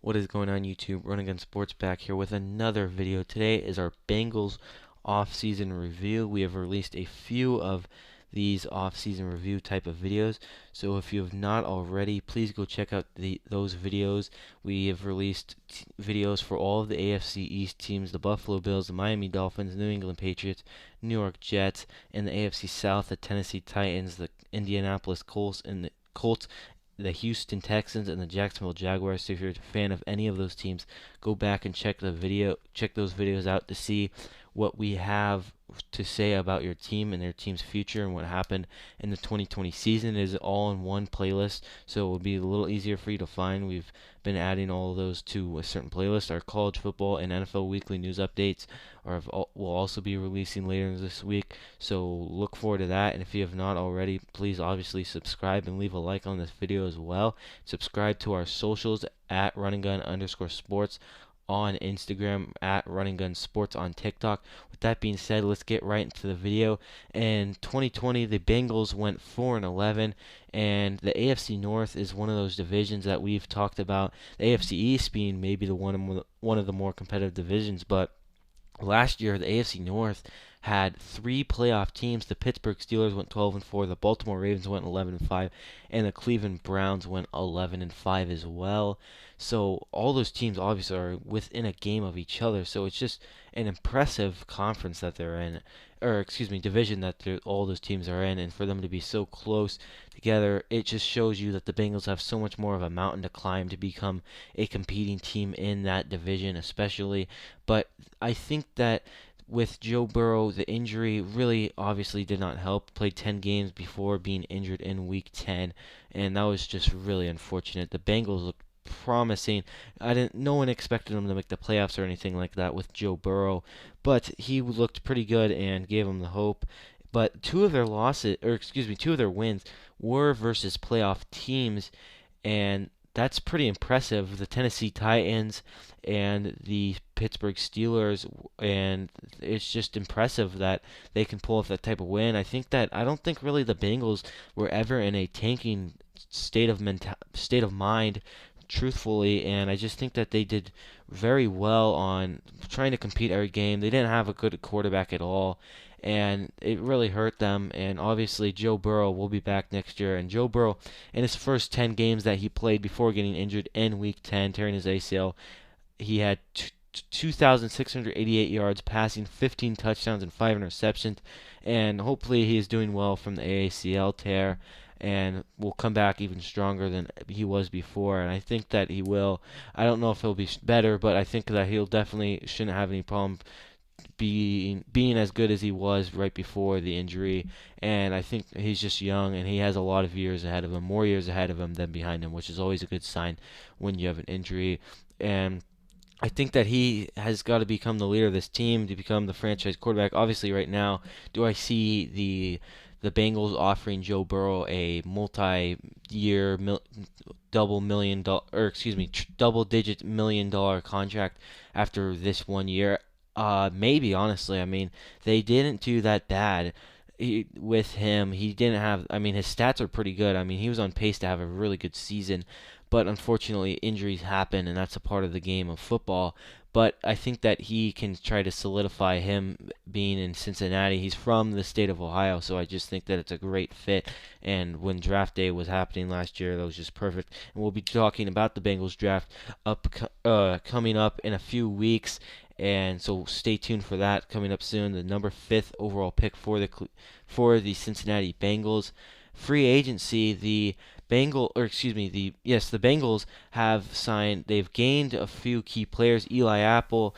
What is going on YouTube? Running Gun Sports back here with another video. Today is our Bengals off-season review. We have released a few of these off-season review type of videos. So if you have not already, please go check out those videos. We have released videos for all of the AFC East teams, the Buffalo Bills, the Miami Dolphins, New England Patriots, New York Jets, and the AFC South, the Tennessee Titans, the Indianapolis Colts, and the Houston Texans and the Jacksonville Jaguars. So if you're a fan of any of those teams, go back and check those videos out to see what we have to say about your team and their team's future and what happened in the 2020 season. It is all in one playlist, so it will be a little easier for you to find. We've been adding all of those to a certain playlist. Our college football and NFL weekly news updates will also be releasing later this week, so look forward to that. And if you have not already, please obviously subscribe and leave a like on this video as well. Subscribe to our socials at runninggun_sports on Instagram, at Running Gun Sports on TikTok. With that being said, let's get right into the video. In 2020, the Bengals went 4-11, and the AFC North is one of those divisions that we've talked about. The AFC East being maybe the one of the more competitive divisions, but last year, the AFC North had three playoff teams. The Pittsburgh Steelers went 12-4, the Baltimore Ravens went 11-5, and the Cleveland Browns went 11-5 as well. So all those teams obviously are within a game of each other. So it's just an impressive conference that they're in, or excuse me, division that all those teams are in, and for them to be so close together, it just shows you that the Bengals have so much more of a mountain to climb to become a competing team in that division, especially. But I think that with Joe Burrow, the injury really obviously did not help. Played 10 games before being injured in Week 10, and that was just really unfortunate. The Bengals looked promising. No one expected them to make the playoffs or anything like that with Joe Burrow, but he looked pretty good and gave them the hope. But two of their wins were versus playoff teams, and that's pretty impressive. The Tennessee Titans and the Pittsburgh Steelers, and it's just impressive that they can pull off that type of win. I don't think really the Bengals were ever in a tanking state of mind, truthfully, and I just think that they did very well on trying to compete every game. They didn't have a good quarterback at all, and it really hurt them. And obviously, Joe Burrow will be back next year. And Joe Burrow, in his first 10 games that he played before getting injured in Week 10, tearing his ACL, he had 2,688 yards passing, 15 touchdowns, and 5 interceptions. And hopefully, he is doing well from the ACL tear and will come back even stronger than he was before. And I think that he will. I don't know if he'll be better, but I think that he'll definitely shouldn't have any problem being as good as he was right before the injury. And I think he's just young, and he has a lot of years ahead of him, more years ahead of him than behind him, which is always a good sign when you have an injury. And I think that he has got to become the leader of this team to become the franchise quarterback. Obviously, right now, do I see the Bengals offering Joe Burrow a multi-year double-digit million-dollar contract after this 1 year? Maybe, honestly. I mean, they didn't do that bad with him. He didn't have. I mean, his stats are pretty good. I mean, he was on pace to have a really good season, but unfortunately, injuries happen, and that's a part of the game of football. But I think that he can try to solidify him being in Cincinnati. He's from the state of Ohio, so I just think that it's a great fit. And when draft day was happening last year, that was just perfect. And we'll be talking about the Bengals draft coming up in a few weeks. And so stay tuned for that coming up soon. The number 5th overall pick for the Cincinnati Bengals. Free agency, the Bengals have signed. They've gained a few key players: Eli Apple,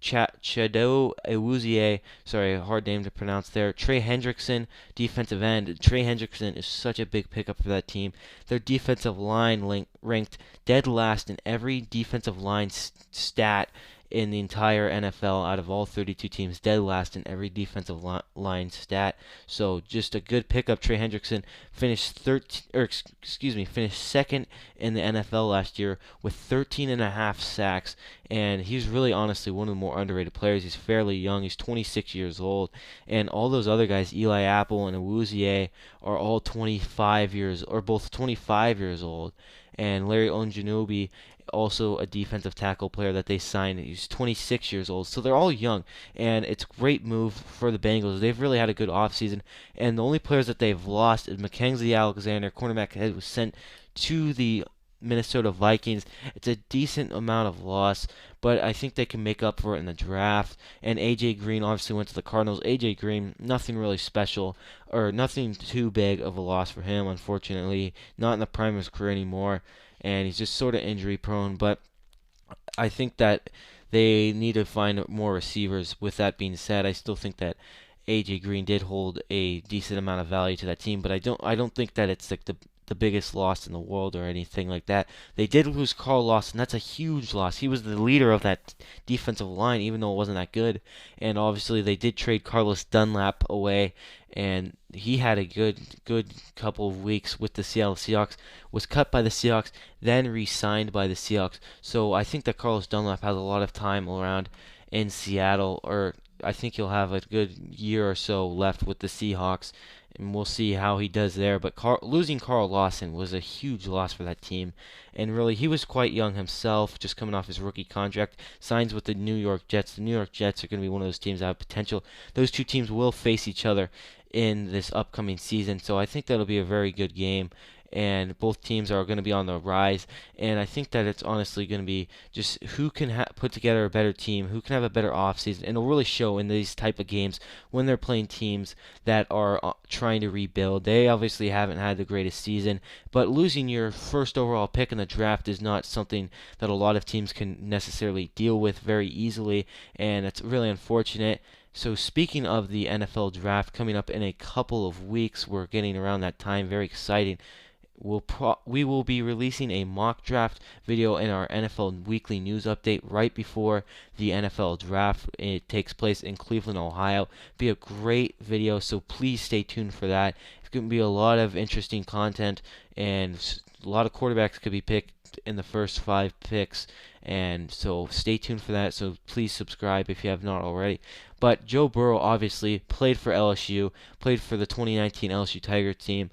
Chado Ewuzie, sorry, hard name to pronounce there. Trey Hendrickson, defensive end. Trey Hendrickson is such a big pickup for that team. Their defensive line ranked dead last in every defensive line stat in the entire NFL out of all 32 teams, dead last in every defensive line stat. So just a good pickup. Trey Hendrickson finished finished second in the NFL last year with 13 and a half sacks, and he's really honestly one of the more underrated players. He's fairly young. He's 26 years old, and all those other guys, Eli Apple and Awuzie, are all 25 years or both 25 years old. and Larry Ogunjobi, also a defensive tackle player that they signed. He's 26 years old, so they're all young, and it's a great move for the Bengals. They've really had a good offseason, and the only players that they've lost is Mackenzie Alexander, cornerback head, was sent to the Minnesota Vikings. It's a decent amount of loss, but I think they can make up for it in the draft. And AJ Green obviously went to the Cardinals. AJ Green, nothing really special or nothing too big of a loss for him, unfortunately. Not in the prime of his career anymore, and he's just sort of injury prone. But I think that they need to find more receivers. With that being said, I still think that AJ Green did hold a decent amount of value to that team, but I don't think that it's like the biggest loss in the world or anything like that. They did lose Carl Lawson. That's a huge loss. He was the leader of that defensive line, even though it wasn't that good. And obviously, they did trade Carlos Dunlap away, and he had a good couple of weeks with the Seattle Seahawks. Was cut by the Seahawks, then re-signed by the Seahawks. So I think that Carlos Dunlap has a lot of time around in Seattle, or I think he'll have a good year or so left with the Seahawks, and we'll see how he does there. But losing Carl Lawson was a huge loss for that team, and really he was quite young himself, just coming off his rookie contract. Signs with the New York Jets. The New York Jets are going to be one of those teams that have potential. Those two teams will face each other in this upcoming season, so I think that'll be a very good game. And both teams are going to be on the rise, and I think that it's honestly going to be just who can put together a better team, who can have a better offseason, and it'll really show in these type of games when they're playing teams that are trying to rebuild. They obviously haven't had the greatest season, but losing your first overall pick in the draft is not something that a lot of teams can necessarily deal with very easily, and it's really unfortunate. So speaking of the NFL draft coming up in a couple of weeks, we're getting around that time, very exciting. We will be releasing a mock draft video in our NFL weekly news update right before the NFL draft. It takes place in Cleveland, Ohio. Be a great video, so please stay tuned for that. It's going to be a lot of interesting content, and a lot of quarterbacks could be picked in the first 5 picks, and so stay tuned for that. So please subscribe if you have not already. But Joe Burrow obviously played for LSU, played for the 2019 LSU Tiger team.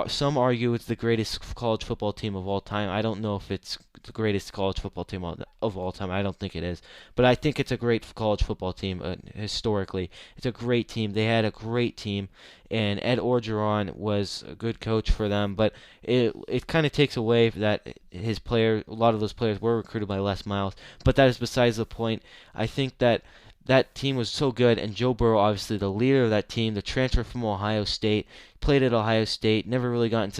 Some argue it's the greatest college football team of all time. I don't know if it's the greatest college football team of all time. I don't think it is. But I think it's a great college football team historically. It's a great team. They had a great team, and Ed Orgeron was a good coach for them. But it kind of takes away that a lot of those players were recruited by Les Miles. But that is besides the point. I think that team was so good, and Joe Burrow, obviously the leader of that team, the transfer from Ohio State, played at Ohio State, never really got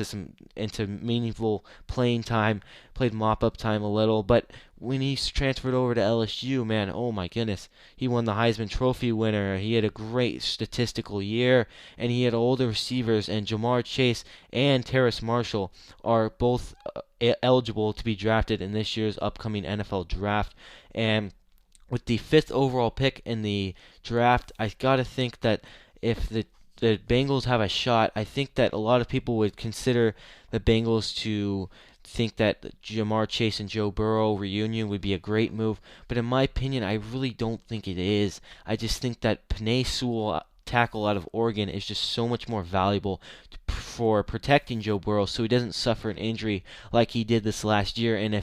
into meaningful playing time, played mop-up time a little, but when he transferred over to LSU, man, oh my goodness, he won the Heisman Trophy winner, he had a great statistical year, and he had older receivers, and Jamar Chase and Terrace Marshall are both eligible to be drafted in this year's upcoming NFL draft, and with the 5th overall pick in the draft, I gotta think that if the Bengals have a shot, I think that a lot of people would consider the Bengals to think that Jamar Chase and Joe Burrow reunion would be a great move, but in my opinion, I really don't think it is. I just think that Penei Sewell, tackle out of Oregon, is just so much more valuable for protecting Joe Burrow so he doesn't suffer an injury like he did this last year, and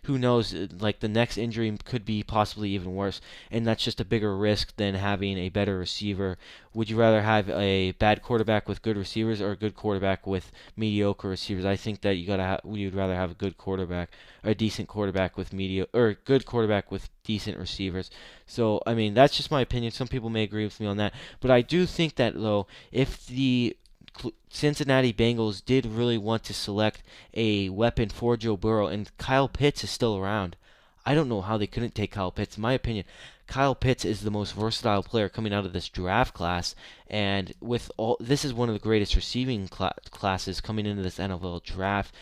who knows, like the next injury could be possibly even worse, and that's just a bigger risk than having a better receiver. Would you rather have a bad quarterback with good receivers or a good quarterback with mediocre receivers? I think that you'd rather have a good quarterback, or a decent quarterback with or a good quarterback with decent receivers. So, I mean, that's just my opinion. Some people may agree with me on that, but I do think that, though, if the Cincinnati Bengals did really want to select a weapon for Joe Burrow, and Kyle Pitts is still around, I don't know how they couldn't take Kyle Pitts. In my opinion, Kyle Pitts is the most versatile player coming out of this draft class, and this is one of the greatest receiving classes coming into this NFL draft.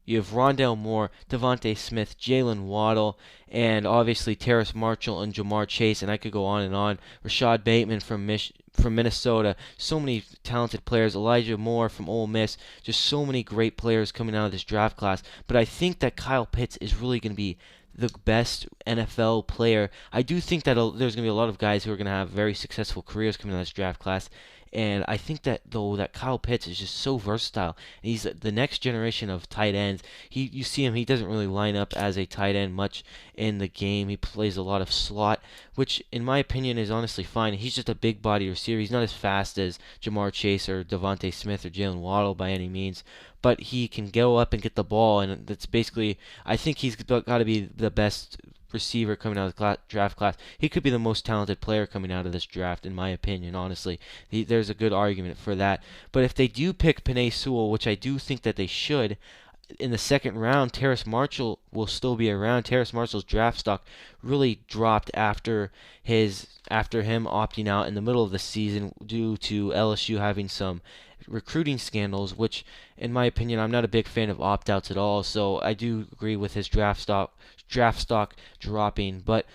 You have Rondale Moore, Devontae Smith, Jalen Waddle, and obviously Terrace Marshall and Jamar Chase, and I could go on and on. Rashad Bateman from Minnesota. So many talented players. Elijah Moore from Ole Miss. Just so many great players coming out of this draft class. But I think that Kyle Pitts is really going to be the best NFL player. I do think that there's going to be a lot of guys who are going to have very successful careers coming out of this draft class. And I think that though that Kyle Pitts is just so versatile. And he's the next generation of tight ends. You see him, he doesn't really line up as a tight end much in the game. He plays a lot of slot, which in my opinion is honestly fine. He's just a big body receiver. He's not as fast as Jamar Chase or Devontae Smith or Jalen Waddle by any means, but he can go up and get the ball, and that's basically, I think he's got to be the best receiver coming out of the draft class. He could be the most talented player coming out of this draft, in my opinion, honestly. There's a good argument for that. But if they do pick Penei Sewell, which I do think that they should, in the second round, Terrace Marshall will still be around. Terrace Marshall's draft stock really dropped after him opting out in the middle of the season due to LSU having some recruiting scandals, which in my opinion I'm not a big fan of opt-outs at all. So I do agree with his draft stock dropping, but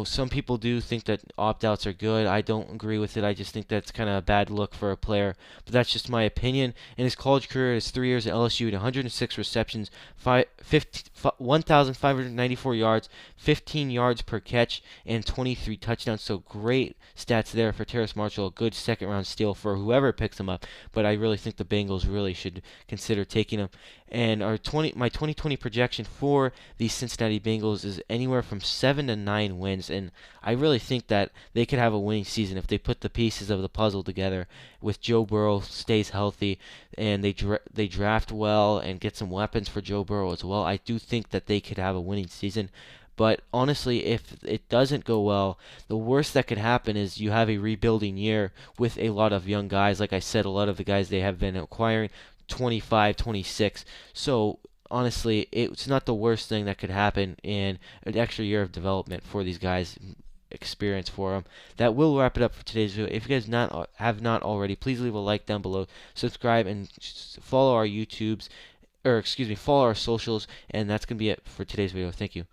some people do think that opt-outs are good. I don't agree with it. I just think that's kind of a bad look for a player. But that's just my opinion. In his college career, his 3 years at LSU, he had 106 receptions, 1,594 yards, 15 yards per catch, and 23 touchdowns. So great stats there for Terrace Marshall. A good second-round steal for whoever picks him up. But I really think the Bengals really should consider taking him. And my 2020 projection for the Cincinnati Bengals is anywhere from 7 to 9 wins, and I really think that they could have a winning season if they put the pieces of the puzzle together. With Joe Burrow stays healthy, and they draft well and get some weapons for Joe Burrow as well. I do think that they could have a winning season. But honestly, if it doesn't go well, the worst that could happen is you have a rebuilding year with a lot of young guys. Like I said, a lot of the guys they have been acquiring 25, 26. So honestly, it's not the worst thing that could happen in an extra year of development for these guys, experience for them. That will wrap it up for today's video. If you guys have not already, please leave a like down below, subscribe, and follow our follow our socials, and that's going to be it for today's video. Thank you.